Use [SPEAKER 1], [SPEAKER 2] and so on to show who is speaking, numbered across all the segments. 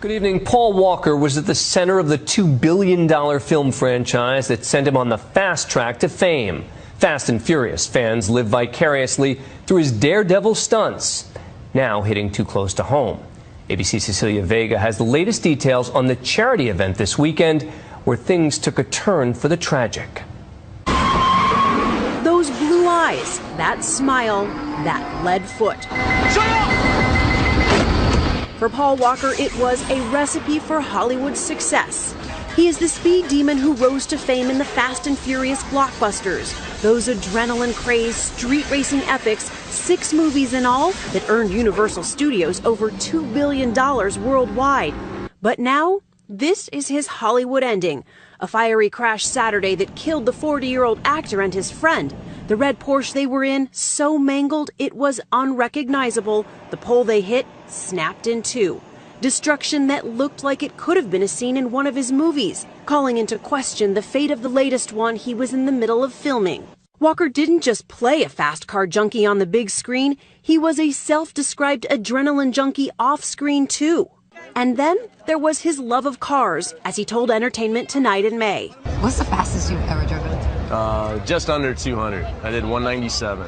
[SPEAKER 1] Good evening. Paul Walker was at the center of the $2 billion film franchise that sent him on the fast track to fame. Fast and Furious fans live vicariously through his daredevil stunts, now hitting too close to home. ABC's Cecilia Vega has the latest details on the charity event this weekend where things took a turn for the tragic.
[SPEAKER 2] Those blue eyes, that smile, that lead foot.
[SPEAKER 3] Shut up!
[SPEAKER 2] For Paul Walker, it was a recipe for Hollywood's success. He is the speed demon who rose to fame in the Fast and Furious blockbusters, those adrenaline-crazed street racing epics, 6 movies in all that earned Universal Studios over $2 billion worldwide. But now, this is his Hollywood ending, a fiery crash Saturday that killed the 40-year-old actor and his friend. The red Porsche they were in, so mangled it was unrecognizable. The pole they hit snapped in two. Destruction that looked like it could have been a scene in one of his movies, calling into question the fate of the latest one he was in the middle of filming. Walker didn't just play a fast car junkie on the big screen, he was a self-described adrenaline junkie off-screen too. And then there was his love of cars, as he told Entertainment Tonight in May.
[SPEAKER 4] What's the fastest you've ever driven?
[SPEAKER 5] Just under 200. I did 197.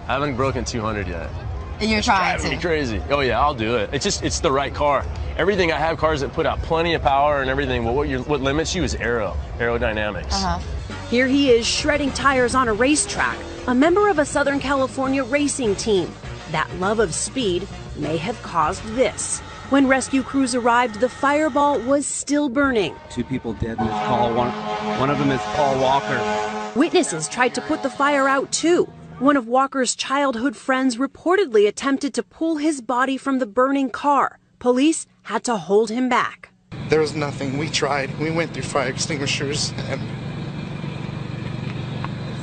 [SPEAKER 5] I haven't broken 200 yet.
[SPEAKER 4] And you're trying to?
[SPEAKER 5] Me crazy. Oh yeah, I'll do it. It's the right car. Everything, I have cars that put out plenty of power and everything, but what limits you is aerodynamics.
[SPEAKER 2] Here he is shredding tires on a racetrack, a member of a Southern California racing team. That love of speed may have caused this. When rescue crews arrived, the fireball was still burning.
[SPEAKER 6] 2 people dead in this call. One of them is Paul Walker.
[SPEAKER 2] Witnesses tried to put the fire out too. One of Walker's childhood friends reportedly attempted to pull his body from the burning car. Police had to hold him back.
[SPEAKER 7] There was nothing. We tried. We went through fire extinguishers and...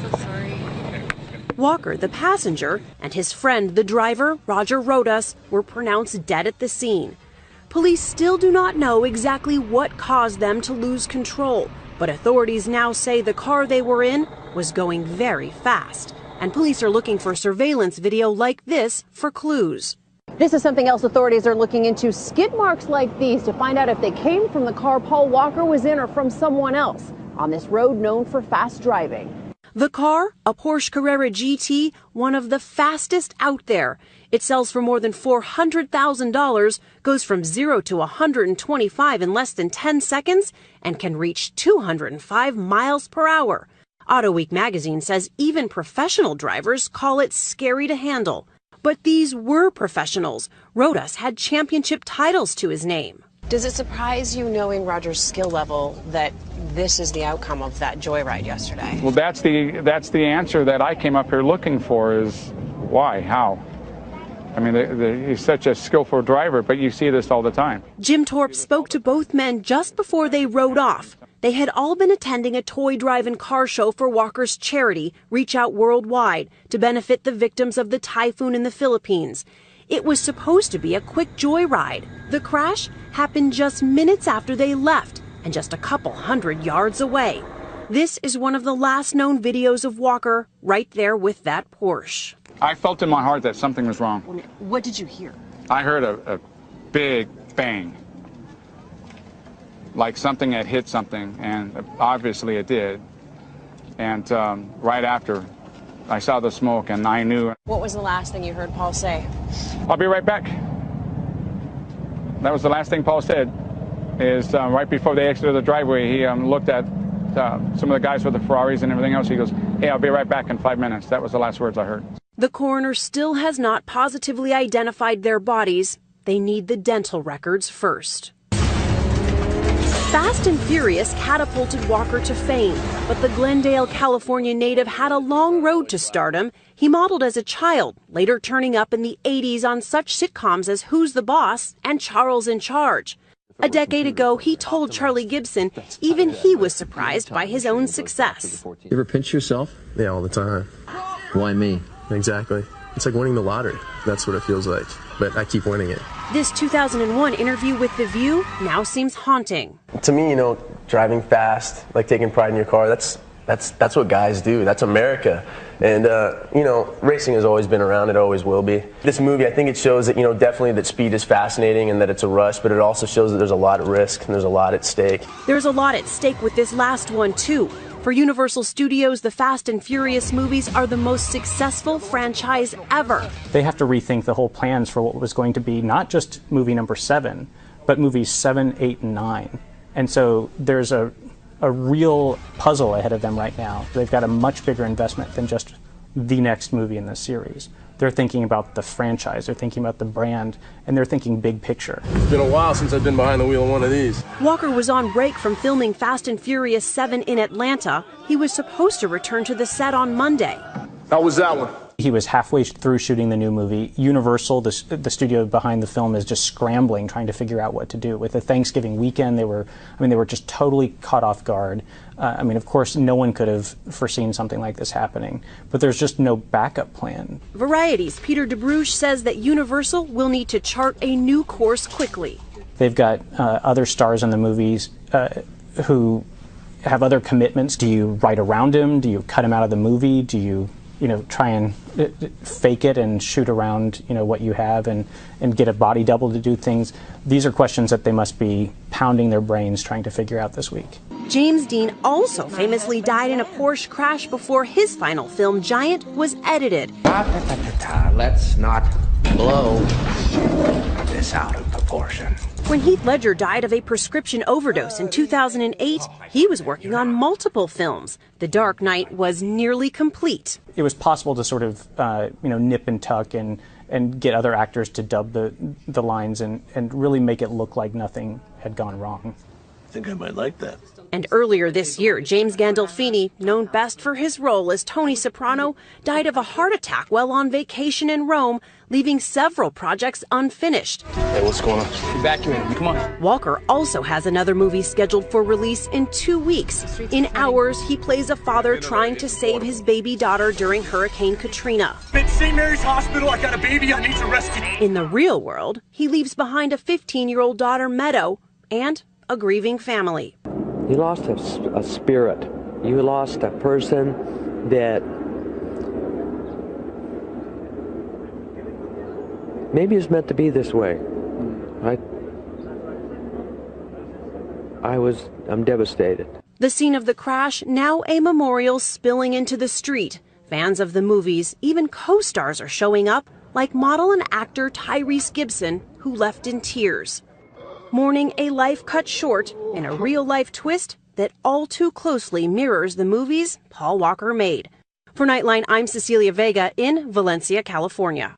[SPEAKER 4] So sorry.
[SPEAKER 2] Walker, the passenger, and his friend, the driver, Roger Rodas, were pronounced dead at the scene. Police still do not know exactly what caused them to lose control, but authorities now say the car they were in was going very fast. And police are looking for surveillance video like this for clues.
[SPEAKER 8] This is something else authorities are looking into, skid marks like these, to find out if they came from the car Paul Walker was in or from someone else on this road known for fast driving.
[SPEAKER 2] The car, a Porsche Carrera GT, one of the fastest out there. It sells for more than $400,000, goes from 0 to 125 in less than 10 seconds, and can reach 205 miles per hour. AutoWeek magazine says even professional drivers call it scary to handle. But these were professionals. Rodas had championship titles to his name.
[SPEAKER 9] Does it surprise you, knowing Roger's skill level, that this is the outcome of that joyride yesterday?
[SPEAKER 10] Well, that's the answer that I came up here looking for, is why, how? I mean, he's such a skillful driver, but you see this all the time.
[SPEAKER 2] Jim Torp spoke to both men just before they rode off. They had all been attending a toy drive-in car show for Walker's charity, Reach Out Worldwide, to benefit the victims of the typhoon in the Philippines. It was supposed to be a quick joyride. The crash happened just minutes after they left, and just a couple hundred yards away. This is one of the last known videos of Walker, right there with that Porsche.
[SPEAKER 10] I felt in my heart that something was wrong.
[SPEAKER 9] What did you hear?
[SPEAKER 10] I heard a big bang, like something had hit something, and obviously it did. And right after, I saw the smoke, and I knew.
[SPEAKER 9] What was the last thing you heard Paul say?
[SPEAKER 10] I'll be right back. That was the last thing Paul said, is right before they exited the driveway, he looked at some of the guys with the Ferraris and everything else. He goes, hey, I'll be right back in 5 minutes. That was the last words I heard.
[SPEAKER 2] The coroner still has not positively identified their bodies. They need the dental records first. Fast and Furious catapulted Walker to fame, but the Glendale, California native had a long road to stardom. He modeled as a child, later turning up in the 80s on such sitcoms as Who's the Boss and Charles in Charge. A decade ago, he told Charlie Gibson even he was surprised by his own success.
[SPEAKER 11] You ever pinch yourself?
[SPEAKER 12] Yeah, all the time.
[SPEAKER 11] Why me?
[SPEAKER 12] Exactly. It's like winning the lottery. That's what it feels like. But I keep winning it.
[SPEAKER 2] This 2001 interview with The View now seems haunting.
[SPEAKER 12] To me, driving fast, like taking pride in your car, that's
[SPEAKER 3] That's what guys do. That's America. And, you know, racing has always been around. It always will be. This movie, I think it shows that, you know, definitely that speed is fascinating and that it's a rush, but it also shows that there's a lot at risk and there's a lot at stake.
[SPEAKER 2] There's a lot at stake with this last one, too. For Universal Studios, the Fast and Furious movies are the most successful franchise ever.
[SPEAKER 13] They have to rethink the whole plans for what was going to be not just movie number 7, but movies 7, 8, and 9. And so there's a real puzzle ahead of them right now. They've got a much bigger investment than just the next movie in this series. They're thinking about the franchise, they're thinking about the brand, and they're thinking big picture.
[SPEAKER 5] It's been a while since I've been behind the wheel of one of these.
[SPEAKER 2] Walker was on break from filming Fast and Furious 7 in Atlanta. He was supposed to return to the set on Monday.
[SPEAKER 5] How was that one?
[SPEAKER 13] He was halfway through shooting the new movie. Universal, the studio behind the film, is just scrambling, trying to figure out what to do. With the Thanksgiving weekend, they were just totally caught off guard. Of course, no one could have foreseen something like this happening, but there's just no backup plan.
[SPEAKER 2] Variety's Peter DeBruge says that Universal will need to chart a new course quickly.
[SPEAKER 13] They've got other stars in the movies who have other commitments. Do you write around him? Do you cut him out of the movie? Do you try and fake it and shoot around, what you have and get a body double to do things? These are questions that they must be pounding their brains trying to figure out this week.
[SPEAKER 2] James Dean also famously died in a Porsche crash before his final film, Giant, was edited.
[SPEAKER 14] Let's not blow this out of proportion.
[SPEAKER 2] When Heath Ledger died of a prescription overdose in 2008, he was working on multiple films. The Dark Knight was nearly complete.
[SPEAKER 13] It was possible to sort of, nip and tuck and get other actors to dub the lines and really make it look like nothing had gone wrong.
[SPEAKER 5] I think I might like that.
[SPEAKER 2] And earlier this year, James Gandolfini, known best for his role as Tony Soprano, died of a heart attack while on vacation in Rome, leaving several projects unfinished.
[SPEAKER 5] Hey, what's going on?
[SPEAKER 6] Evacuate him. Come on.
[SPEAKER 2] Walker also has another movie scheduled for release in 2 weeks. In Hours, he plays a father trying to save his baby daughter during Hurricane Katrina.
[SPEAKER 15] At St. Mary's Hospital, I got a baby I need to rescue.
[SPEAKER 2] In the real world, he leaves behind a 15-year-old daughter, Meadow, and a grieving family.
[SPEAKER 16] You lost a spirit. You lost a person that maybe is meant to be this way. I'm devastated.
[SPEAKER 2] The scene of the crash, now a memorial spilling into the street. Fans of the movies, even co-stars are showing up, like model and actor Tyrese Gibson, who left in tears. Mourning a life cut short in a real-life twist that all too closely mirrors the movies Paul Walker made. For Nightline, I'm Cecilia Vega in Valencia, California.